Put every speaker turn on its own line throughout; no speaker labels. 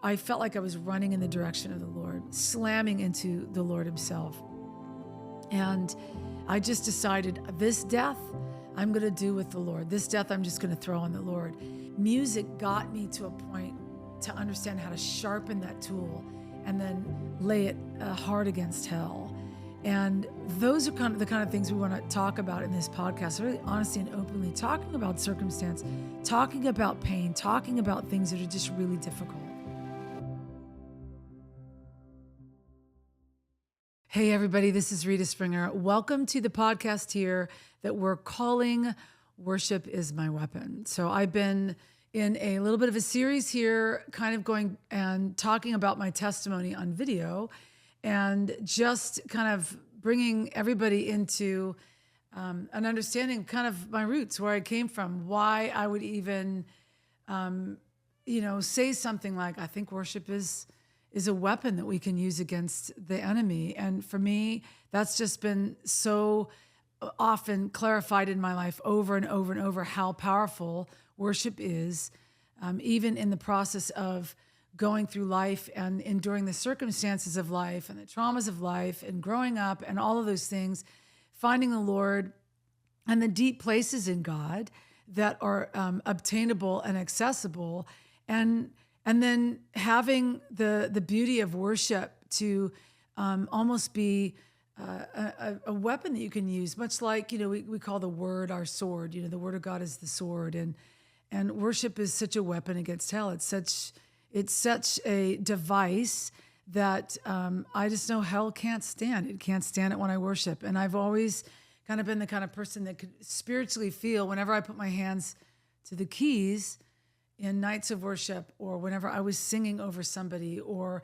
I felt like I was running in the direction of the Lord, slamming into the Lord himself. And I just decided this death, I'm going to do with the Lord. This death, I'm just going to throw on the Lord. Music got me to a point to understand how to sharpen that tool and then lay it hard against hell. And those are kind of the kind of things we want to talk about in this podcast, really honestly and openly, talking about circumstance, talking about pain, talking about things that are just really difficult. Hey everybody, this is Rita Springer. Welcome to the podcast here that we're calling Worship is My Weapon. So I've been in a little bit of a series here, kind of going and talking about my testimony on video and just kind of bringing everybody into an understanding kind of my roots, where I came from, why I would even, say something like, I think worship is a weapon that we can use against the enemy. And for me, that's just been so often clarified in my life over and over and over, how powerful worship is, even in the process of going through life and enduring the circumstances of life and the traumas of life and growing up and all of those things, finding the Lord and the deep places in God that are obtainable and accessible, and then having the beauty of worship to almost be a weapon that you can use, much like, we call the word our sword. The word of God is the sword, and worship is such a weapon against hell. It's such a device that I just know hell can't stand. It can't stand it when I worship. And I've always kind of been the kind of person that could spiritually feel whenever I put my hands to the keys in nights of worship, or whenever I was singing over somebody, or,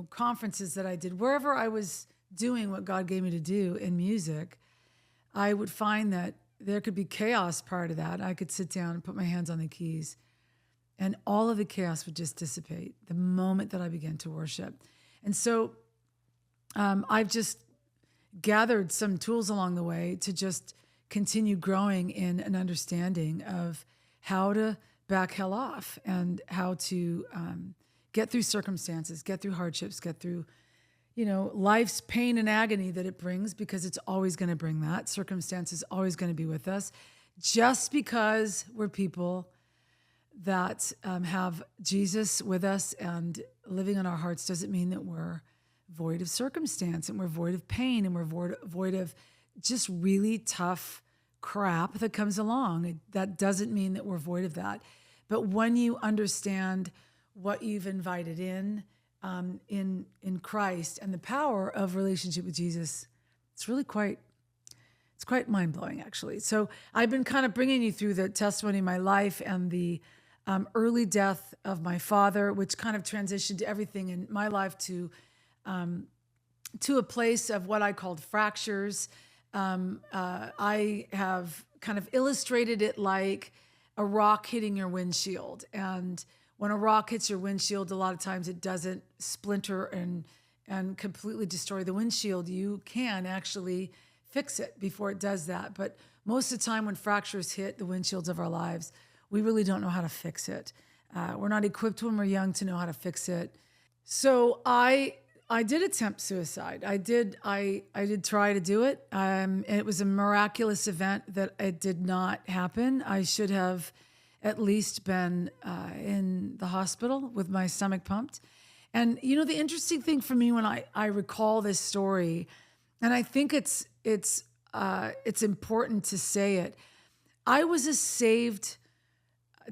conferences that I did, wherever I was doing what God gave me to do in music, I would find that there could be chaos prior to that. I could sit down and put my hands on the keys, and all of the chaos would just dissipate the moment that I began to worship. And so I've just gathered some tools along the way to just continue growing in an understanding of how to back hell off, and how to get through circumstances, get through hardships, get through, life's pain and agony that it brings, because it's always going to bring that. Circumstance is always going to be with us. Just because we're people that have Jesus with us and living in our hearts doesn't mean that we're void of circumstance, and we're void of pain, and we're void of just really tough crap that comes along. That doesn't mean that we're void of that. But when you understand what you've invited in Christ and the power of relationship with Jesus, it's quite mind-blowing, actually. So I've been kind of bringing you through the testimony of my life and the early death of my father, which kind of transitioned everything in my life to a place of what I called fractures. I have kind of illustrated it like a rock hitting your windshield. And when a rock hits your windshield, a lot of times it doesn't splinter and completely destroy the windshield. You can actually fix it before it does that. But most of the time when fractures hit the windshields of our lives, we really don't know how to fix it. We're not equipped when we're young to know how to fix it. So I did attempt suicide. I did try to do it. It was a miraculous event that it did not happen. I should have at least been in the hospital with my stomach pumped. And the interesting thing for me when I recall this story, and I think it's important to say it, I was a saved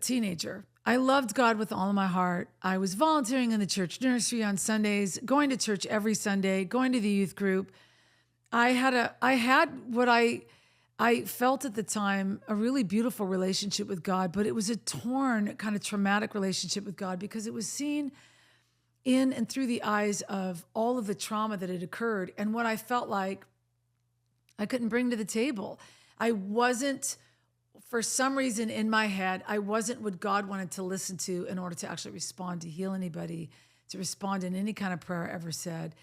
teenager. I loved God with all of my heart. I was volunteering in the church nursery on Sundays, going to church every Sunday, going to the youth group. I had what I felt at the time a really beautiful relationship with God, but it was a torn, kind of traumatic relationship with God, because it was seen in and through the eyes of all of the trauma that had occurred and what I felt like I couldn't bring to the table. I wasn't, for some reason in my head, I wasn't what God wanted to listen to in order to actually respond, to heal anybody, to respond in any kind of prayer I ever said.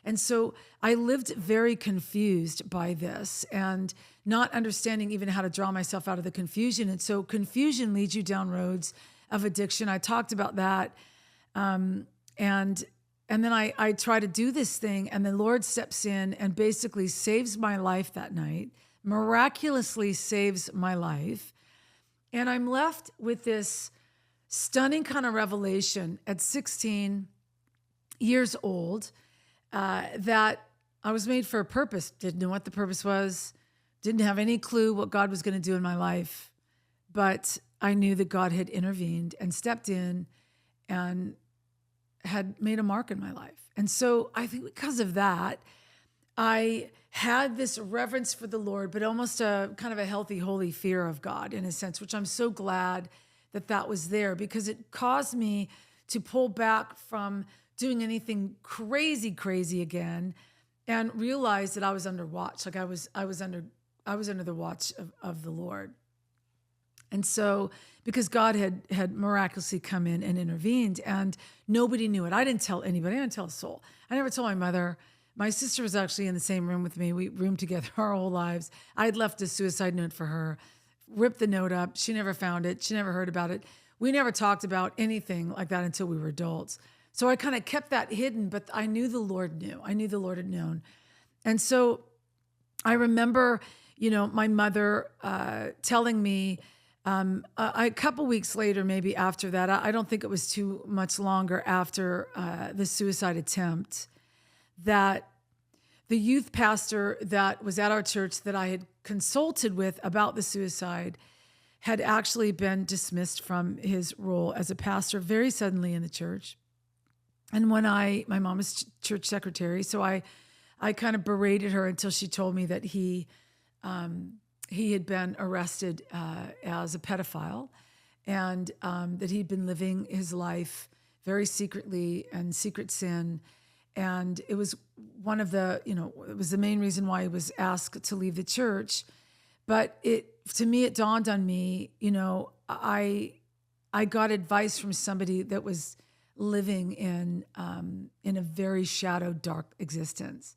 And so I lived very confused by this and not understanding even how to draw myself out of the confusion. And so confusion leads you down roads of addiction. I talked about that And then I try to do this thing, and the Lord steps in and basically saves my life that night, miraculously saves my life. And I'm left with this stunning kind of revelation at 16 years old, that I was made for a purpose. Didn't know what the purpose was. Didn't have any clue what God was going to do in my life. But I knew that God had intervened and stepped in and had made a mark in my life. And so I think because of that, I had this reverence for the Lord, but almost a kind of a healthy, holy fear of God in a sense, which I'm so glad that was there, because it caused me to pull back from doing anything crazy again, and realize that I was under watch. Like I was under the watch of the Lord. And so, because God had miraculously come in and intervened, and nobody knew it. I didn't tell anybody. I didn't tell a soul. I never told my mother. My sister was actually in the same room with me. We roomed together our whole lives. I had left a suicide note for her, ripped the note up. She never found it. She never heard about it. We never talked about anything like that until we were adults. So I kind of kept that hidden, but I knew the Lord knew. I knew the Lord had known. And so I remember, my mother telling me, a couple weeks later, maybe after that, I don't think it was too much longer after the suicide attempt, that the youth pastor that was at our church that I had consulted with about the suicide had actually been dismissed from his role as a pastor very suddenly in the church. And when my mom was church secretary, so I kind of berated her until she told me that he had been arrested as a pedophile, and that he'd been living his life very secretly and secret sin. And it was one of the, it was the main reason why he was asked to leave the church. But to me, it dawned on me, I got advice from somebody that was living in a very shadowed, dark existence.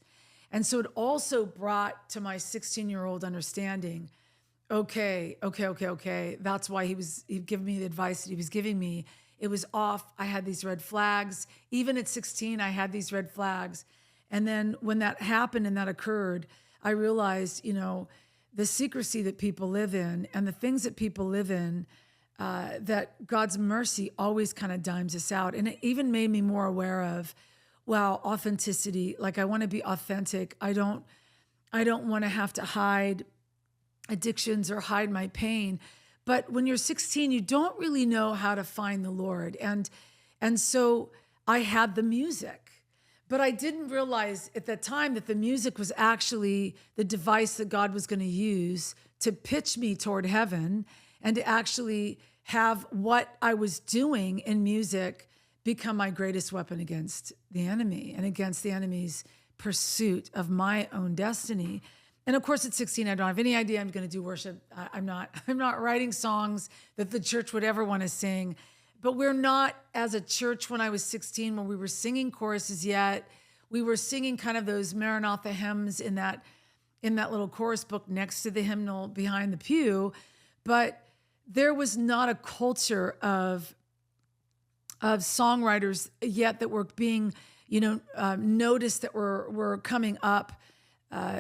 And so it also brought to my 16-year-old understanding, okay. That's why he'd given me the advice that he was giving me. It was off. I had these red flags. Even at 16, I had these red flags. And then when that happened and that occurred, I realized, the secrecy that people live in and the things that people live in, that God's mercy always kind of dimes us out. And it even made me more aware of, wow, authenticity. Like, I want to be authentic. I don't want to have to hide addictions or hide my pain. But when you're 16, you don't really know how to find the Lord. And so I had the music, but I didn't realize at that time that the music was actually the device that God was going to use to pitch me toward heaven, and to actually have what I was doing in music become my greatest weapon against the enemy and against the enemy's pursuit of my own destiny. And of course, at 16, I don't have any idea I'm going to do worship. I'm not writing songs that the church would ever want to sing. But we're not, as a church, when I was 16, when we were singing choruses yet. We were singing kind of those Maranatha hymns in that little chorus book next to the hymnal behind the pew. But there was not a culture of songwriters yet that were being, noticed, that were coming up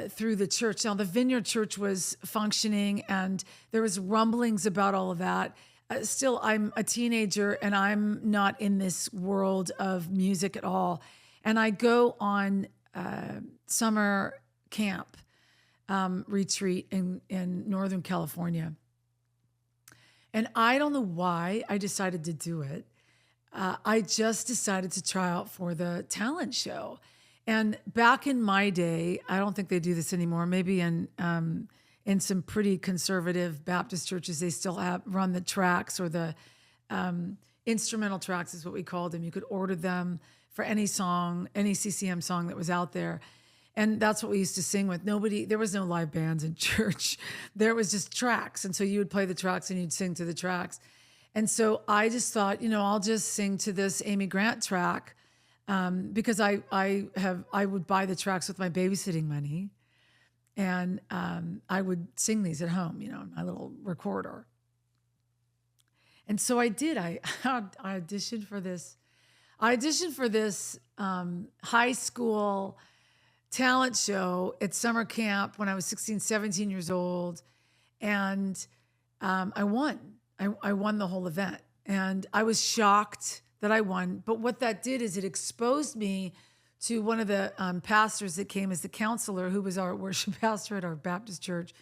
through the church. Now, the Vineyard Church was functioning, and there was rumblings about all of that. Still, I'm a teenager, and I'm not in this world of music at all. And I go on summer camp retreat in Northern California. And I don't know why I decided to do it. I just decided to try out for the talent show. And back in my day, I don't think they do this anymore. Maybe in some pretty conservative Baptist churches, they still run the tracks, or the instrumental tracks is what we called them. You could order them for any song, any CCM song that was out there. And that's what we used to sing with. There was no live bands in church. There was just tracks. And so you would play the tracks and you'd sing to the tracks. And so I just thought, I'll just sing to this Amy Grant track, because I would buy the tracks with my babysitting money, and I would sing these at home, my little recorder. And so I did. I auditioned for this I auditioned for this high school talent show at summer camp when I was 16, 17 years old. And I won. I won the whole event. And I was shocked that I won. But what that did is it exposed me to one of the pastors that came as the counselor, who was our worship pastor at our Baptist church.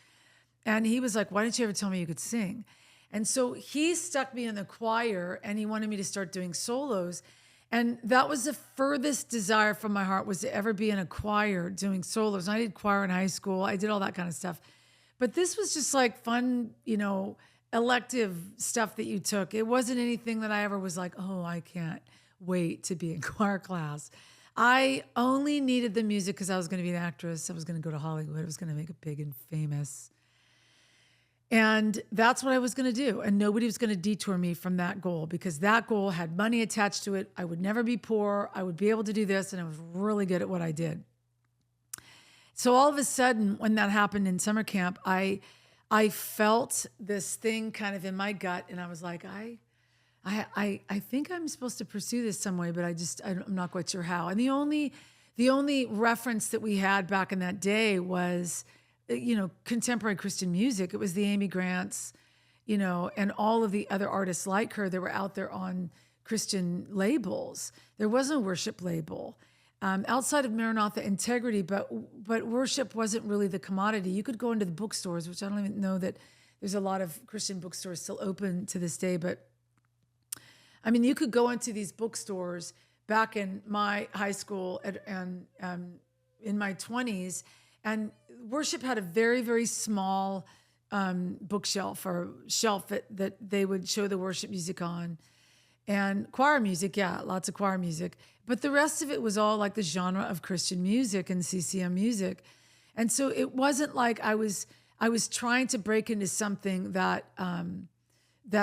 And he was like, why didn't you ever tell me you could sing? And so he stuck me in the choir and he wanted me to start doing solos. And that was the furthest desire from my heart, was to ever be in a choir doing solos. And I did choir in high school. I did all that kind of stuff. But this was just like fun, elective stuff that you took. It wasn't anything that I ever was like, oh, I can't wait to be in choir class. I only needed the music because I was going to be an actress. I was going to go to Hollywood. I was going to make it big and famous. And that's what I was going to do. And nobody was going to detour me from that goal, because that goal had money attached to it. I would never be poor. I would be able to do this. And I was really good at what I did. So all of a sudden, when that happened in summer camp, I felt this thing kind of in my gut. And I was like, I think I'm supposed to pursue this some way, but I'm not quite sure how. And the only reference that we had back in that day was, contemporary Christian music. It was the Amy Grants, and all of the other artists like her that were out there on Christian labels. There wasn't a worship label outside of Maranatha Integrity, but worship wasn't really the commodity. You could go into the bookstores, which I don't even know that there's a lot of Christian bookstores still open to this day, but I mean, you could go into these bookstores back in my high school and in my 20s, and worship had a very, very small bookshelf or shelf that they would show the worship music on. And choir music, yeah, lots of choir music. But the rest of it was all like the genre of Christian music and CCM music. And so it wasn't like I was trying to break into something that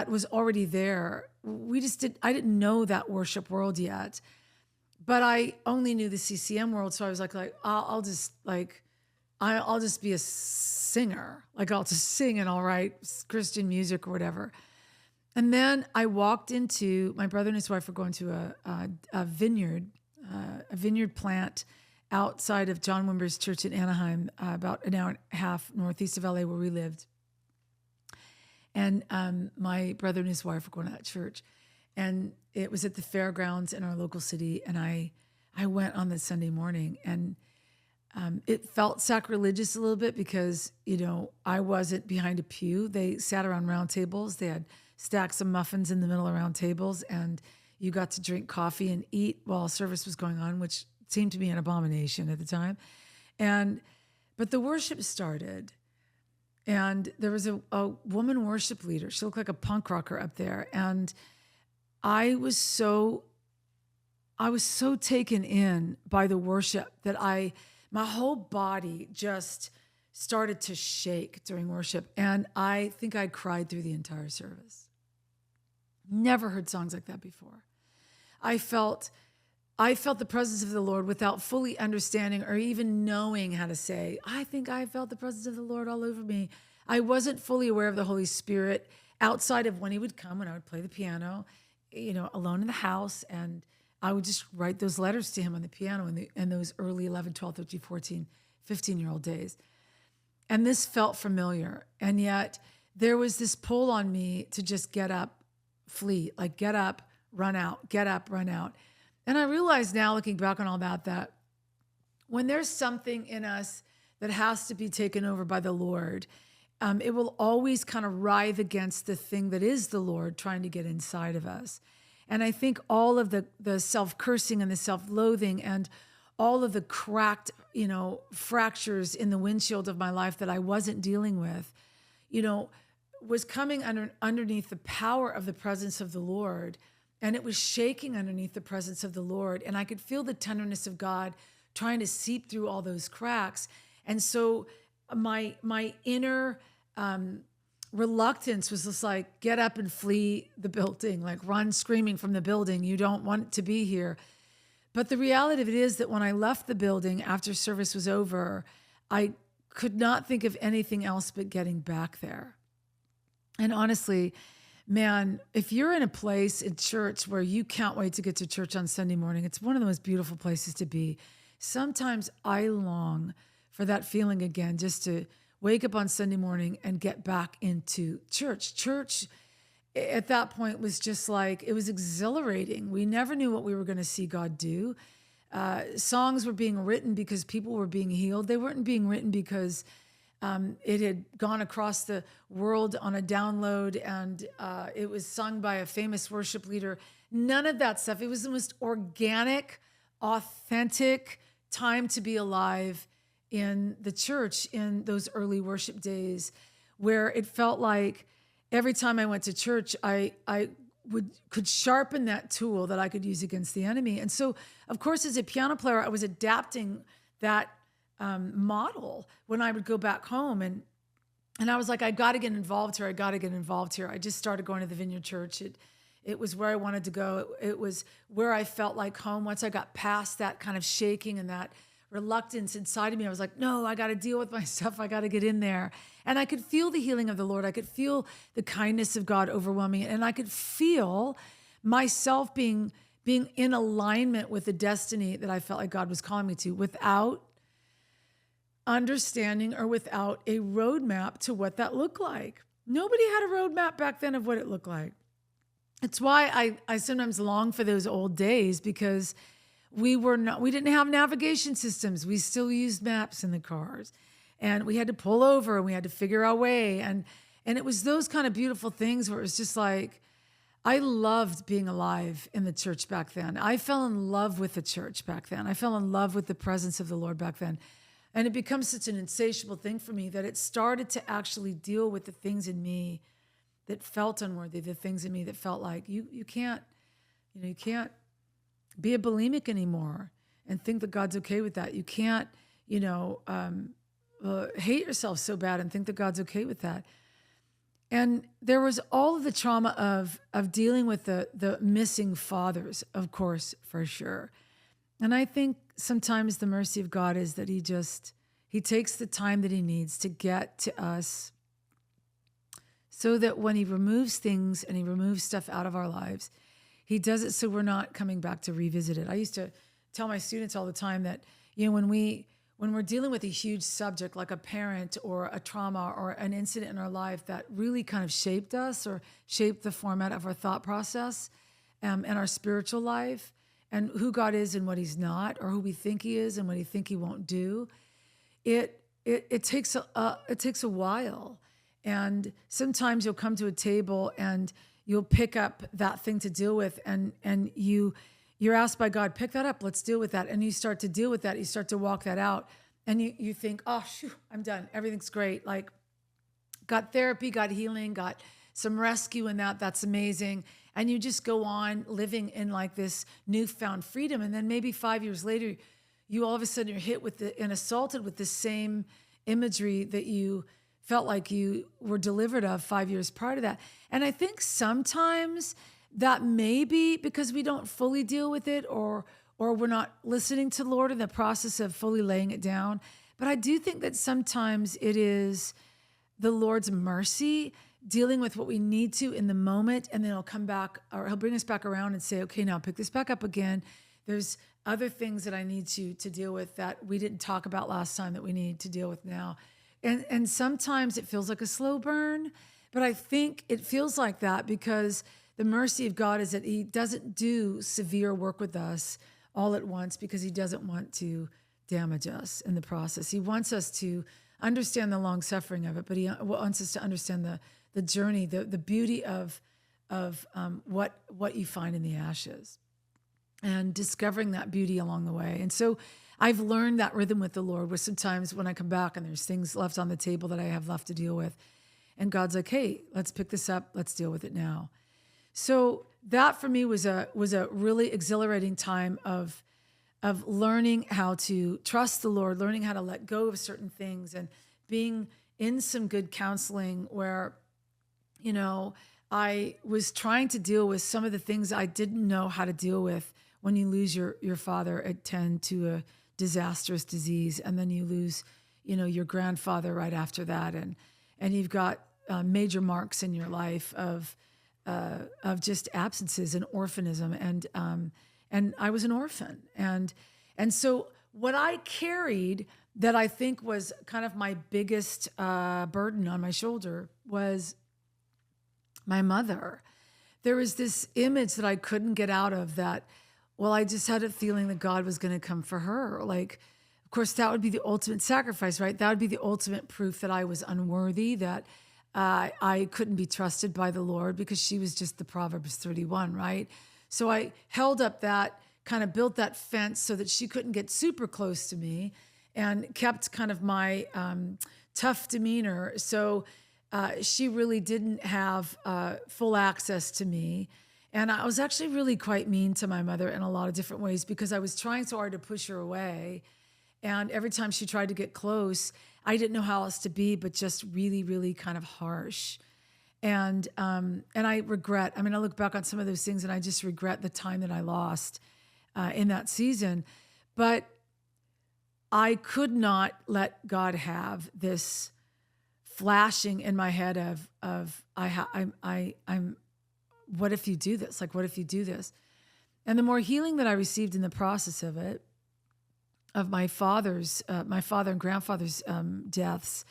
was already there. I didn't know that worship world yet, but I only knew the CCM world. So I was like, I'll just be a singer. Like, I'll just sing and I'll write Christian music or whatever. And then I walked into, my brother and his wife were going to a vineyard plant outside of John Wimber's church in Anaheim, about an hour and a half northeast of LA where we lived. And my brother and his wife were going to that church. And it was at the fairgrounds in our local city. And I went on this Sunday morning, and it felt sacrilegious a little bit because, I wasn't behind a pew. They sat around round tables. They had stacks of muffins in the middle of round tables, and you got to drink coffee and eat while service was going on, which seemed to be an abomination at the time. But the worship started, and there was a woman worship leader. She looked like a punk rocker up there. And I was so taken in by the worship that my whole body just started to shake during worship. And I think I cried through the entire service. Never heard songs like that before. I felt the presence of the Lord without fully understanding or even knowing how to say, I think I felt the presence of the Lord all over me. I wasn't fully aware of the Holy Spirit outside of when he would come, when I would play the piano, alone in the house, and I would just write those letters to him on the piano in those early 11, 12, 13, 14, 15-year-old days. And this felt familiar. And yet there was this pull on me to just get up, flee, like get up, run out, get up, run out. And I realize now, looking back on all that when there's something in us that has to be taken over by the Lord, it will always kind of writhe against the thing that is the Lord trying to get inside of us. And I think all of the self-cursing and the self-loathing and all of the cracked, fractures in the windshield of my life that I wasn't dealing with, was coming underneath the power of the presence of the Lord. And it was shaking underneath the presence of the Lord. And I could feel the tenderness of God trying to seep through all those cracks. And so my inner reluctance was just like, get up and flee the building, like run screaming from the building. You don't want to be here. But the reality of it is that when I left the building after service was over, I could not think of anything else but getting back there. And honestly, man, if you're in a place in church where you can't wait to get to church on Sunday morning, it's one of the most beautiful places to be. Sometimes I long for that feeling again, just to wake up on Sunday morning and get back into church. Church at that point was just like, it was exhilarating. We never knew what we were going to see God do. Songs were being written because people were being healed. They weren't being written because it had gone across the world on a download and it was sung by a famous worship leader. None of that stuff. It was the most organic, authentic time to be alive in the church in those early worship days, where it felt like every time I went to church, I could sharpen that tool that I could use against the enemy. And so, of course, as a piano player, I was adapting that model when I would go back home. And I was like, I got to get involved here. I got to get involved here. I just started going to the Vineyard Church. It was where I wanted to go. It was where I felt like home. Once I got past that kind of shaking and that reluctance inside of me, I was like, no, I got to deal with my stuff. I got to get in there. And I could feel the healing of the Lord. I could feel the kindness of God overwhelming. And I could feel myself being in alignment with the destiny that I felt like God was calling me to, without understanding or without a roadmap to what that looked like. Nobody had a roadmap back then of what it looked like. It's why I sometimes long for those old days, because we didn't have navigation systems. We still used maps in the cars, and we had to pull over and we had to figure our way. And it was those kind of beautiful things where it was just like, I loved being alive in the church back then. I fell in love with the church back then. I fell in love with the presence of the Lord back then. And it becomes such an insatiable thing for me that it started to actually deal with the things in me that felt unworthy, the things in me that felt like you can't be a bulimic anymore and think that God's okay with that. You can't, hate yourself so bad and think that God's okay with that. And there was all of the trauma of dealing with the missing fathers, of course, for sure. And I think sometimes the mercy of God is that he takes the time that he needs to get to us, so that when he removes things and he removes stuff out of our lives, he does it so we're not coming back to revisit it. I used to tell my students all the time that, when we're dealing with a huge subject like a parent or a trauma or an incident in our life that really kind of shaped us or shaped the format of our thought process and our spiritual life and who God is and what he's not, or who we think he is and what he think he won't do, it takes a while. And sometimes you'll come to a table and you'll pick up that thing to deal with, and you're asked by God, pick that up, let's deal with that. And you start to deal with that, you start to walk that out, and you think, oh, shoot, I'm done, everything's great. Like, got therapy, got healing, got some rescue in that's amazing. And you just go on living in like this newfound freedom. And then maybe 5 years later, you all of a sudden are hit with and assaulted with the same imagery that you felt like you were delivered of 5 years prior to that. And I think sometimes that may be because we don't fully deal with it, or we're not listening to the Lord in the process of fully laying it down. But I do think that sometimes it is the Lord's mercy dealing with what we need to in the moment, and then he'll come back, or he'll bring us back around and say, okay, now pick this back up again. There's other things that I need to deal with that we didn't talk about last time that we need to deal with now. And sometimes it feels like a slow burn, but I think it feels like that because the mercy of God is that he doesn't do severe work with us all at once, because he doesn't want to damage us in the process. He wants us to understand the long suffering of it, but he wants us to understand the journey, the beauty of what you find in the ashes, and discovering that beauty along the way. And so I've learned that rhythm with the Lord, where sometimes when I come back and there's things left on the table that I have left to deal with, and God's like, hey, let's pick this up. Let's deal with it now. So that for me was a really exhilarating time of learning how to trust the Lord, learning how to let go of certain things, and being in some good counseling where, I was trying to deal with some of the things I didn't know how to deal with when you lose your father at 10 to a disastrous disease, and then you lose, your grandfather right after that, and you've got major marks in your life of of just absences and orphanism, and I was an orphan, and so what I carried that I think was kind of my biggest burden on my shoulder was my mother. There was this image that I couldn't get out of that, well, I just had a feeling that God was going to come for her. Like, of course, that would be the ultimate sacrifice, right? That would be the ultimate proof that I was unworthy, that I couldn't be trusted by the Lord, because she was just the Proverbs 31, right? So I held up that, kind of built that fence so that she couldn't get super close to me, and kept kind of my tough demeanor. So she really didn't have full access to me. And I was actually really quite mean to my mother in a lot of different ways, because I was trying so hard to push her away. And every time she tried to get close, I didn't know how else to be but just really, really kind of harsh. And I regret, I mean, I look back on some of those things and I just regret the time that I lost in that season. But I could not let God have this flashing in my head of I'm what if you do this? Like, what if you do this? And the more healing that I received in the process of it, of my father and grandfather's deaths,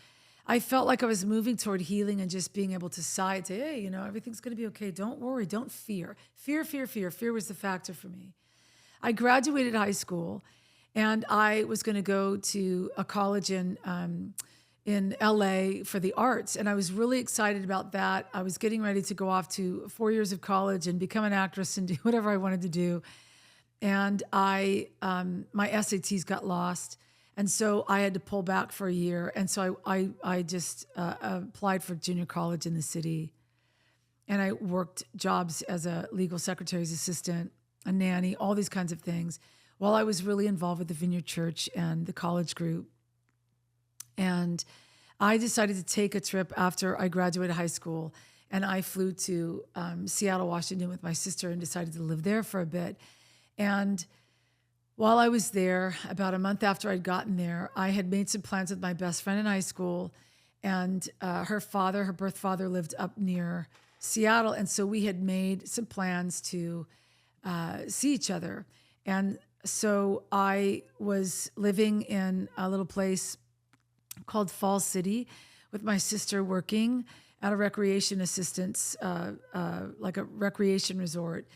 I felt like I was moving toward healing and just being able to sigh and say, hey, you know, everything's going to be okay. Don't worry. Don't fear. Fear. Fear was the factor for me. I graduated high school and I was going to go to a college in LA for the arts. And I was really excited about that. I was getting ready to go off to 4 years of college and become an actress and do whatever I wanted to do. And my SATs got lost. And so I had to pull back for a year. And so I just applied for junior college in the city. And I worked jobs as a legal secretary's assistant, a nanny, all these kinds of things, while I was really involved with the Vineyard Church and the college group. And I decided to take a trip after I graduated high school. And I flew to Seattle, Washington with my sister and decided to live there for a bit. And while I was there, about a month after I'd gotten there, I had made some plans with my best friend in high school, and her birth father, lived up near Seattle. And so we had made some plans to see each other. And so I was living in a little place called Fall City with my sister, working at a recreation assistance, like a recreation resort.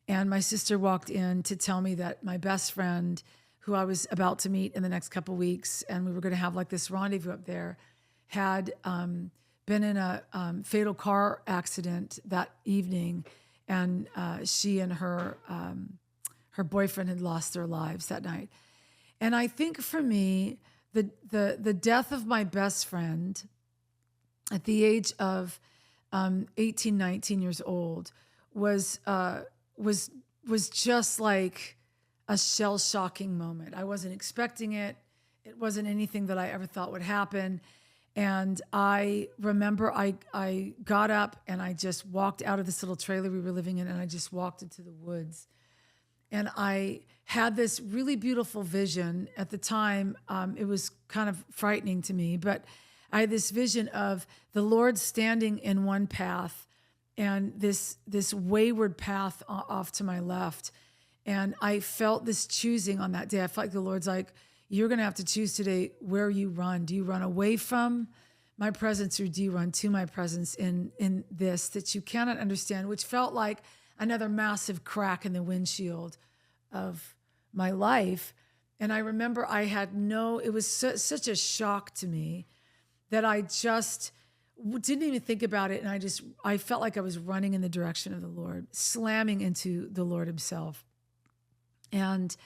And my sister walked in to tell me that my best friend, who I was about to meet in the next couple of weeks, and we were going to have like this rendezvous up there, had been in a fatal car accident that evening, and she and her boyfriend had lost their lives that night. And I think for me, the death of my best friend at the age of 18, 19 years old was just like a shell-shocking moment. I wasn't expecting it. It wasn't anything that I ever thought would happen. And I remember I got up and I just walked out of this little trailer we were living in, and I just walked into the woods. And I had this really beautiful vision. At the time, it was kind of frightening to me, but I had this vision of the Lord standing in one path and this wayward path off to my left. And I felt this choosing on that day. I felt like the Lord's like, you're going to have to choose today where you run. Do you run away from my presence, or do you run to my presence in this that you cannot understand, which felt like another massive crack in the windshield of my life. And I remember it was such a shock to me that I just didn't even think about it. And I felt like I was running in the direction of the Lord, slamming into the Lord himself. And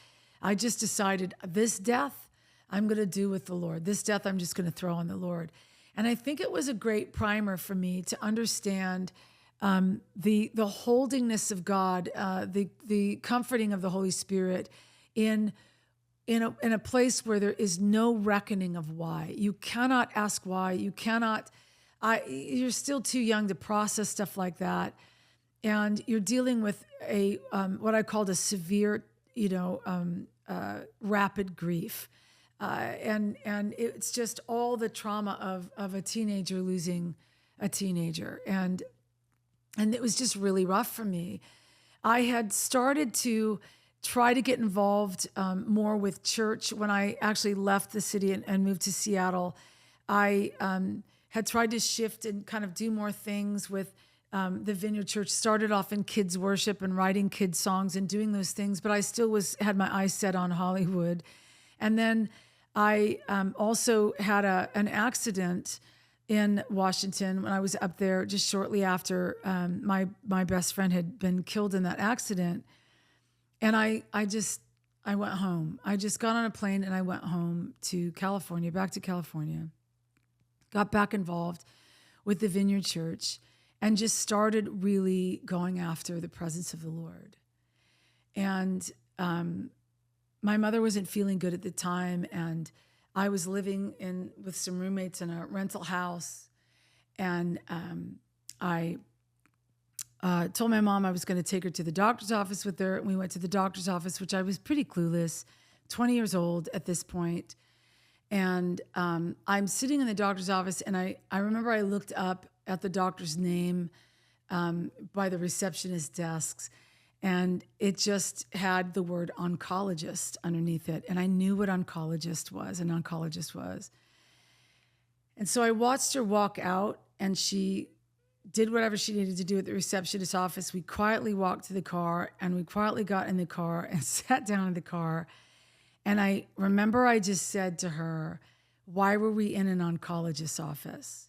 I just decided, this death I'm going to do with the Lord. This death I'm just going to throw on the Lord. And I think it was a great primer for me to understand the holdingness of God, the comforting of the Holy Spirit in a place where there is no reckoning of why. You cannot ask why. You cannot. You're still too young to process stuff like that, and you're dealing with a what I called a severe, rapid grief, and it's just all the trauma of a teenager losing a teenager. And And it was just really rough for me. I had started to try to get involved more with church when I actually left the city and moved to Seattle. I had tried to shift and kind of do more things with the Vineyard Church. Started off in kids worship and writing kids songs and doing those things, but I still had my eyes set on Hollywood. And then I also had an accident in Washington when I was up there just shortly after my best friend had been killed in that accident. And I went home. I just got on a plane and I went home to California, back to California, got back involved with the Vineyard Church and just started really going after the presence of the Lord. And my mother wasn't feeling good at the time, and I was living with some roommates in a rental house, and I told my mom I was going to take her to the doctor's office with her. And we went to the doctor's office, which I was pretty clueless, 20 years old at this point. And I'm sitting in the doctor's office, and I remember I looked up at the doctor's name by the receptionist desks, and it just had the word oncologist underneath it. And I knew what an oncologist was. And so I watched her walk out, and she did whatever she needed to do at the receptionist's office. We quietly walked to the car, and we quietly got in the car and sat down in the car. And I remember I just said to her, "Why were we in an oncologist's office?"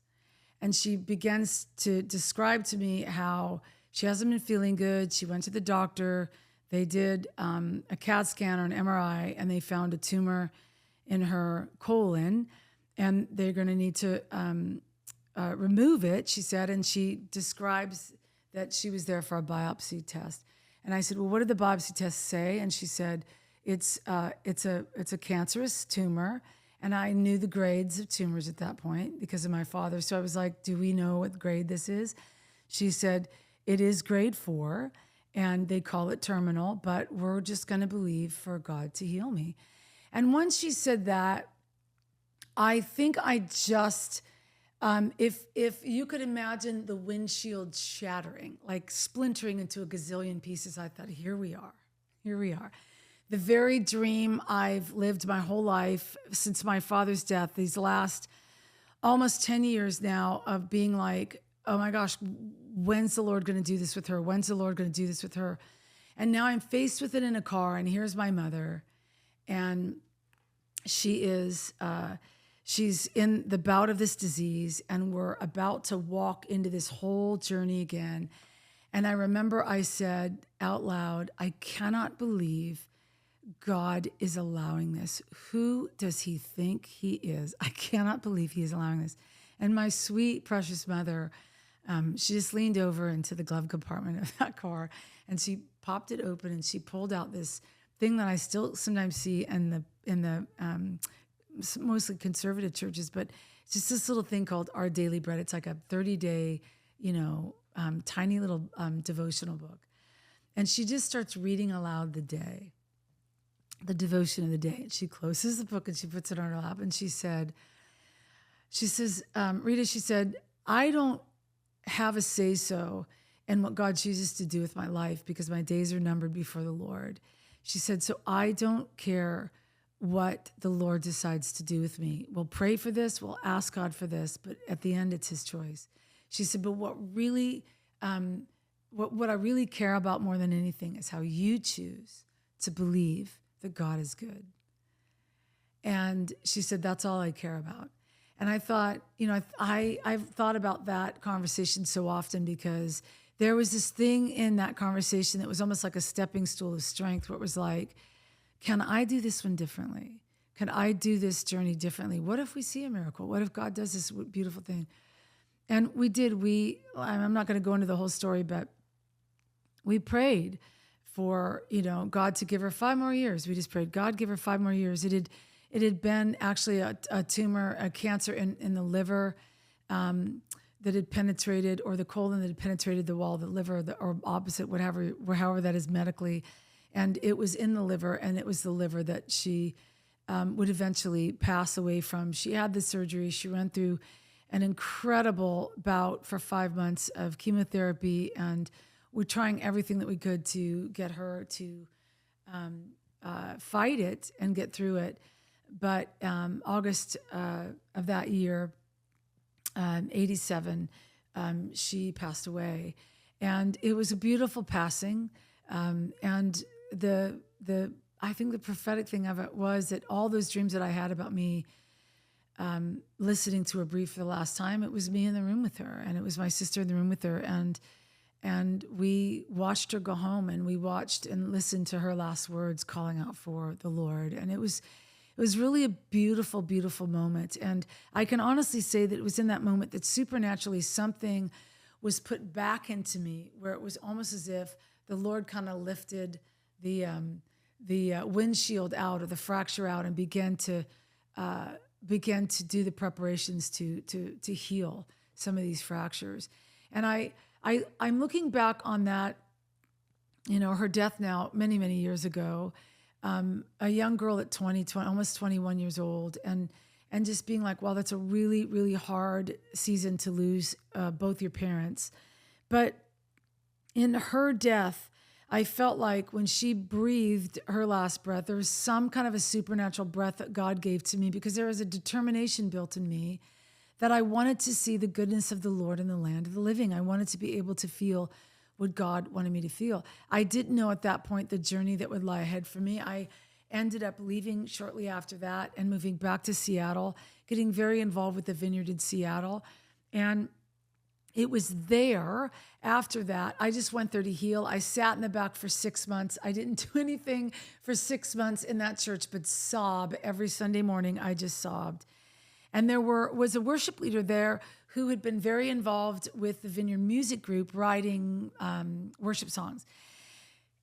And she begins to describe to me how she hasn't been feeling good. She went to the doctor. They did a CAT scan or an MRI, and they found a tumor in her colon, and they're going to need to remove it, she said. And she describes that she was there for a biopsy test. And I said, "Well, what did the biopsy test say?" And she said, it's a cancerous tumor. And I knew the grades of tumors at that point because of my father. So I was like, "Do we know what grade this is?" She said, "It is grade 4, and they call it terminal, but we're just going to believe for God to heal me." And once she said that, I think I just, if you could imagine the windshield shattering, like splintering into a gazillion pieces, I thought, here we are. The very dream I've lived my whole life since my father's death, these last almost 10 years now, of being like, oh my gosh, when's the Lord going to do this with her? When's the Lord going to do this with her? And now I'm faced with it in a car, and here's my mother, and she is, she's in the bout of this disease, and we're about to walk into this whole journey again. And I remember I said out loud, "I cannot believe God is allowing this. Who does he think he is? I cannot believe he is allowing this." And my sweet, precious mother, she just leaned over into the glove compartment of that car, and she popped it open, and she pulled out this thing that I still sometimes see in the mostly conservative churches, but it's just this little thing called Our Daily Bread. It's like a 30-day, tiny little devotional book. And she just starts reading aloud the devotion of the day. And she closes the book and she puts it on her lap, and she says, "Rita," she said, "I don't have a say-so in what God chooses to do with my life because my days are numbered before the Lord." She said, "So I don't care what the Lord decides to do with me. We'll pray for this, we'll ask God for this, but at the end, it's his choice." She said, "But what I really care about more than anything is how you choose to believe that God is good." And she said, "That's all I care about." And I thought, I've thought about that conversation so often because there was this thing in that conversation that was almost like a stepping stool of strength, where it was like, can I do this one differently? Can I do this journey differently? What if we see a miracle? What if God does this beautiful thing? And we did. I'm not going to go into the whole story, but we prayed for, God to give her 5 more years. We just prayed, God, give her 5 more years. It had been actually a tumor, a cancer in the liver that had penetrated, or the colon that had penetrated the wall of the liver, or opposite, however that is medically. And it was in the liver, and it was the liver that she would eventually pass away from. She had the surgery. She went through an incredible bout for 5 months of chemotherapy, and we're trying everything that we could to get her to fight it and get through it. But August of that year, 87, she passed away, and it was a beautiful passing. And the I think the prophetic thing of it was that all those dreams that I had about me listening to her breathe for the last time, it was me in the room with her, and it was my sister in the room with her, and we watched her go home, and we watched and listened to her last words calling out for the Lord. And it was really a beautiful, beautiful moment. And I can honestly say that it was in that moment that supernaturally something was put back into me, where it was almost as if the Lord kind of lifted the windshield out, or the fracture out, and began to do the preparations to heal some of these fractures. And I'm looking back on that, her death now many, many years ago, a young girl at 20, almost 21 years old, and just being like, wow, that's a really, really hard season to lose both your parents. But in her death, I felt like when she breathed her last breath, there was some kind of a supernatural breath that God gave to me, because there was a determination built in me that I wanted to see the goodness of the Lord in the land of the living. I wanted to be able to feel what God wanted me to feel. I didn't know at that point the journey that would lie ahead for me. I ended up leaving shortly after that and moving back to Seattle, getting very involved with the Vineyard in Seattle. And it was there after that. I just went there to heal. I sat in the back for 6 months. I didn't do anything for 6 months in that church but sob. Every Sunday morning, I just sobbed. And there was a worship leader there who had been very involved with the Vineyard music group, writing worship songs.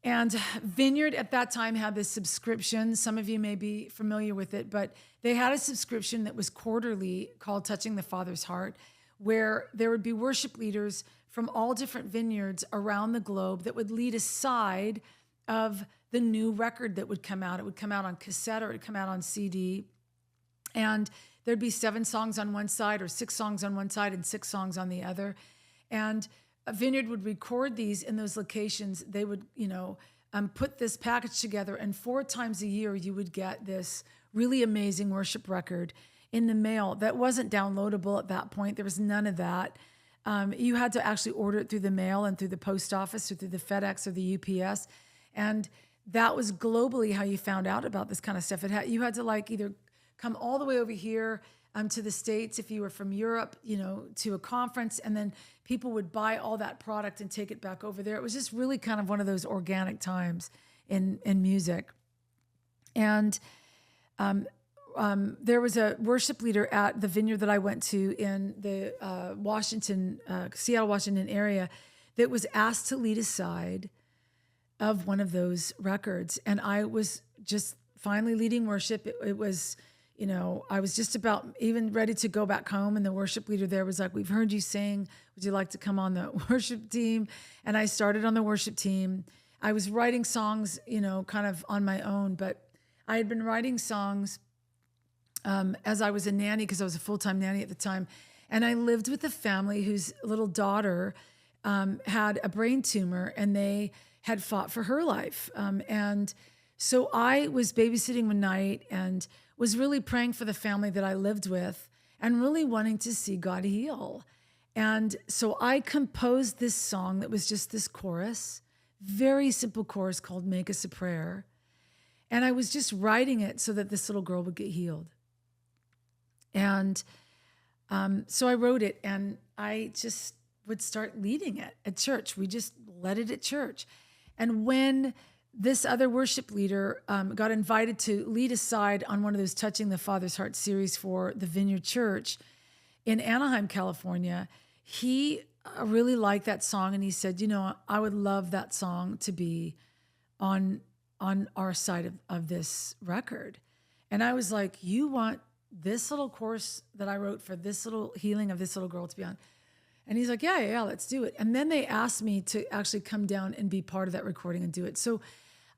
And Vineyard at that time had this subscription. Some of you may be familiar with it, but they had a subscription that was quarterly called Touching the Father's Heart, where there would be worship leaders from all different vineyards around the globe that would lead a side of the new record that would come out. It would come out on cassette, or it would come out on CD. And there'd be 7 songs on one side, or 6 songs on one side and 6 songs on the other. And a Vineyard would record these in those locations. They would, put this package together, and 4 times a year you would get this really amazing worship record in the mail that wasn't downloadable at that point. There was none of that. You had to actually order it through the mail and through the post office, or through the FedEx or the UPS. And that was globally how you found out about this kind of stuff. You had to either come all the way over here to the States if you were from Europe, to a conference, and then people would buy all that product and take it back over there. It was just really kind of one of those organic times in music. And there was a worship leader at the Vineyard that I went to in the Seattle, Washington area, that was asked to lead a side of one of those records. And I was just finally leading worship. It was, I was just about even ready to go back home. And the worship leader there was like, we've heard you sing. Would you like to come on the worship team? And I started on the worship team. I was writing songs, kind of on my own, but I had been writing songs as I was a nanny, because I was a full-time nanny at the time. And I lived with a family whose little daughter had a brain tumor, and they had fought for her life. And so I was babysitting one night and was really praying for the family that I lived with, and really wanting to see God heal. And so I composed this song that was just this chorus, very simple chorus called Make Us a Prayer. And I was just writing it so that this little girl would get healed. And so I wrote it, and I just would start leading it at church. We just led it at church. And when this other worship leader got invited to lead a side on one of those Touching the Father's Heart series for the Vineyard Church in Anaheim, California, he really liked that song, and he said, I would love that song to be on our side of this record. And I was like, you want this little course that I wrote for this little healing of this little girl to be on? And he's like, yeah, let's do it. And then they asked me to actually come down and be part of that recording and do it. So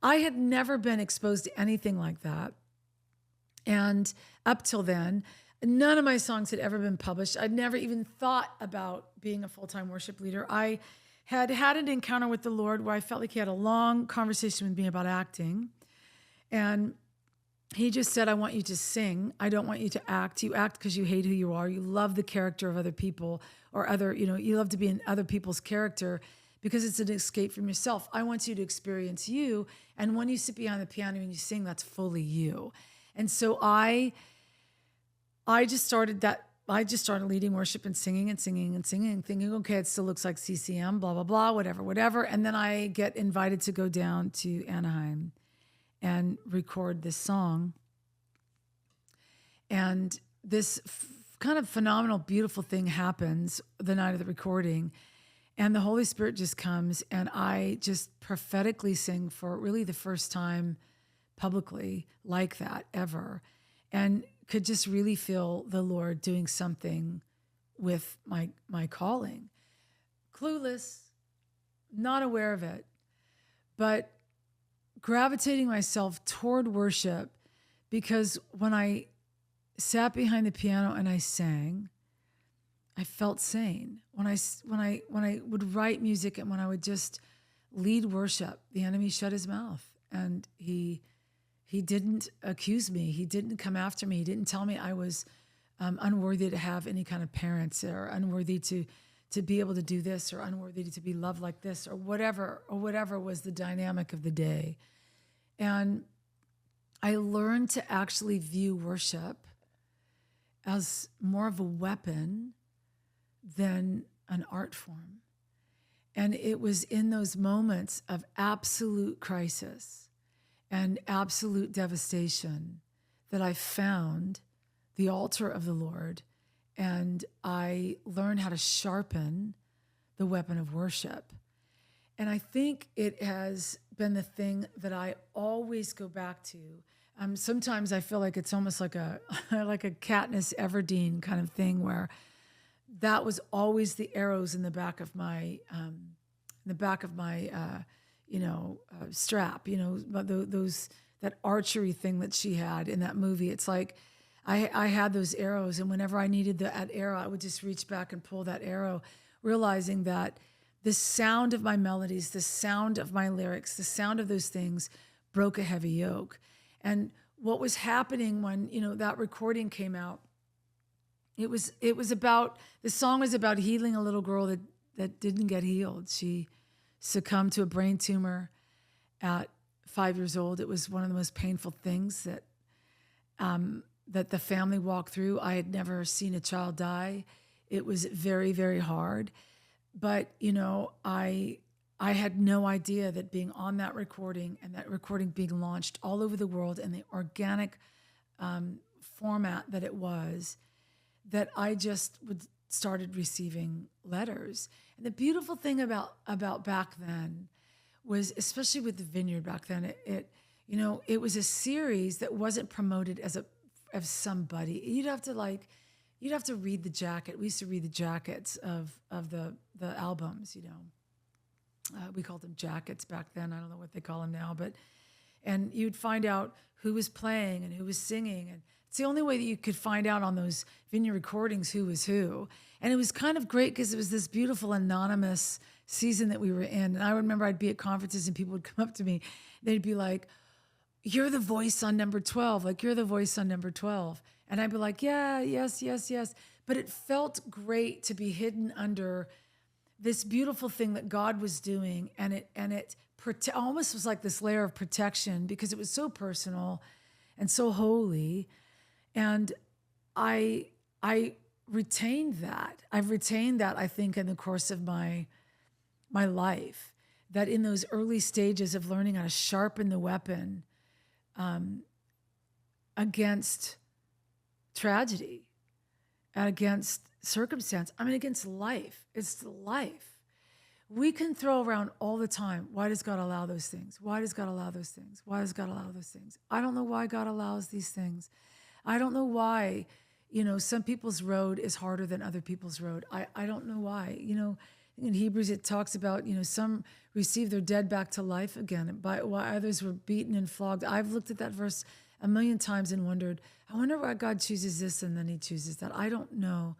I had never been exposed to anything like that. And up till then, None of my songs had ever been published. I'd never even thought about being a full-time worship leader. I had had an encounter with the Lord where I felt like he had a long conversation with me about acting. And he just said, I want you to sing. I don't want you to act. You act because you hate who you are. You love the character of other people or you love to be in other people's character because it's an escape from yourself. I want you to experience you. And when you sit behind the piano and you sing, that's fully you. And so I just started leading worship and singing and singing and singing and thinking, okay, it still looks like CCM, blah, blah, blah, whatever. And then I get invited to go down to Anaheim and record this song. And this kind of phenomenal, beautiful thing happens the night of the recording. And the Holy Spirit just comes and I just prophetically sing for really the first time publicly like that ever. And could just really feel the Lord doing something with my calling. Clueless, not aware of it, but gravitating myself toward worship because when I sat behind the piano and I sang, I felt sane. When I would write music and when I would just lead worship, the enemy shut his mouth and he didn't accuse me. He didn't come after me. He didn't tell me I was unworthy to have any kind of parents or unworthy to be able to do this or unworthy to be loved like this or whatever was the dynamic of the day. And I learned to actually view worship as more of a weapon than an art form. And it was in those moments of absolute crisis and absolute devastation that I found the altar of the Lord and I learned how to sharpen the weapon of worship. And I think it has been the thing that I always go back to. Sometimes I feel like it's almost like a like a Katniss Everdeen kind of thing where that was always the arrows in the back of my strap, those that archery thing that she had in that movie. It's like I had those arrows, and whenever I needed that arrow, I would just reach back and pull that arrow, realizing that the sound of my melodies, the sound of my lyrics, the sound of those things broke a heavy yoke. And what was happening when, that recording came out, the song was about healing a little girl that didn't get healed. She succumbed to a brain tumor at 5 years old. It was one of the most painful things that the family walked through. I had never seen a child die. It was very, very hard. But, I had no idea that being on that recording and that recording being launched all over the world in the organic format that it was, that I just started receiving letters. And the beautiful thing about back then was, especially with the Vineyard back then, it was a series that wasn't promoted as somebody. You'd have to read the jacket. We used to read the jackets of the albums, we called them jackets back then. I don't know what they call them now, and you'd find out who was playing and who was singing. And it's the only way that you could find out on those Vineyard recordings who was who. And it was kind of great because it was this beautiful anonymous season that we were in. And I remember I'd be at conferences and people would come up to me. They'd be like, "You're the voice on number 12. Like, you're the voice on number 12. And I'd be like, "Yeah, yes. But it felt great to be hidden under this beautiful thing that God was doing. And it almost was like this layer of protection because it was so personal and so holy. And I retained that. I've retained that, I think, in the course of my life, that in those early stages of learning how to sharpen the weapon against tragedy, against circumstance, against life. It's life. We can throw around all the time, why does God allow those things? Why does God allow those things? Why does God allow those things? I don't know why God allows these things. I don't know why, some people's road is harder than other people's road. I don't know why. In Hebrews, it talks about, some receive their dead back to life again, while others were beaten and flogged. I've looked at that verse a million times and wondered, I wonder why God chooses this and then he chooses that. I don't know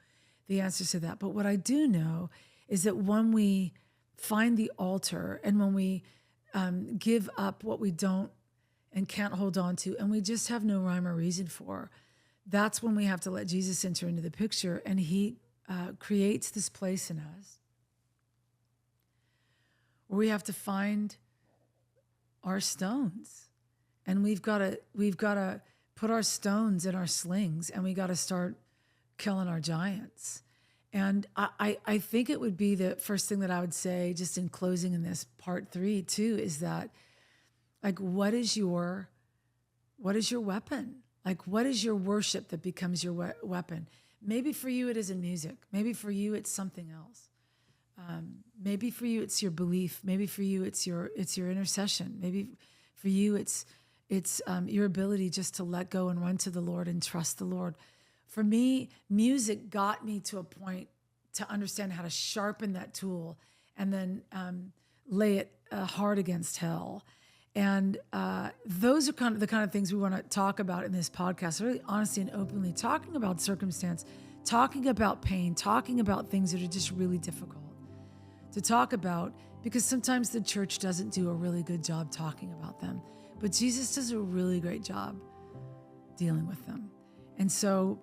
the answers to that. But what I do know is that when we find the altar and when we give up what we don't and can't hold on to, and we just have no rhyme or reason for, that's when we have to let Jesus enter into the picture, and he creates this place in us where we have to find our stones, and we've got to put our stones in our slings, and we got to start killing our giants. And I think it would be the first thing that I would say, just in closing in this part 3 too, is that, like, what is your weapon? Like, what is your worship that becomes your weapon? Maybe for you it isn't music. Maybe for you it's something else. Maybe for you it's your belief. Maybe for you it's your intercession. Maybe for you it's your ability just to let go and run to the Lord and trust the Lord. For me, music got me to a point to understand how to sharpen that tool and then lay it hard against hell. And those are the kind of things we want to talk about in this podcast, really honestly and openly, talking about circumstance, talking about pain, talking about things that are just really difficult to talk about, because sometimes the church doesn't do a really good job talking about them. But Jesus does a really great job dealing with them. And so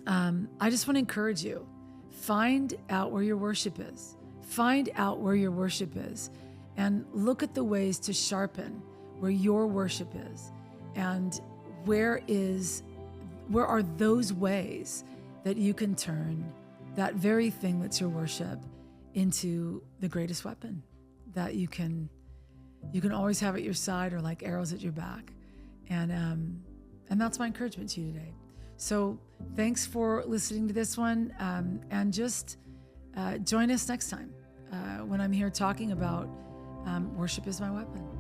I just want to encourage you, find out where your worship is. Find out where your worship is. And look at the ways to sharpen where your worship is, and where are those ways that you can turn that very thing that's your worship into the greatest weapon that you can always have at your side, or like arrows at your back. And that's my encouragement to you today. So thanks for listening to this one, and just join us next time when I'm here talking about worship is my weapon.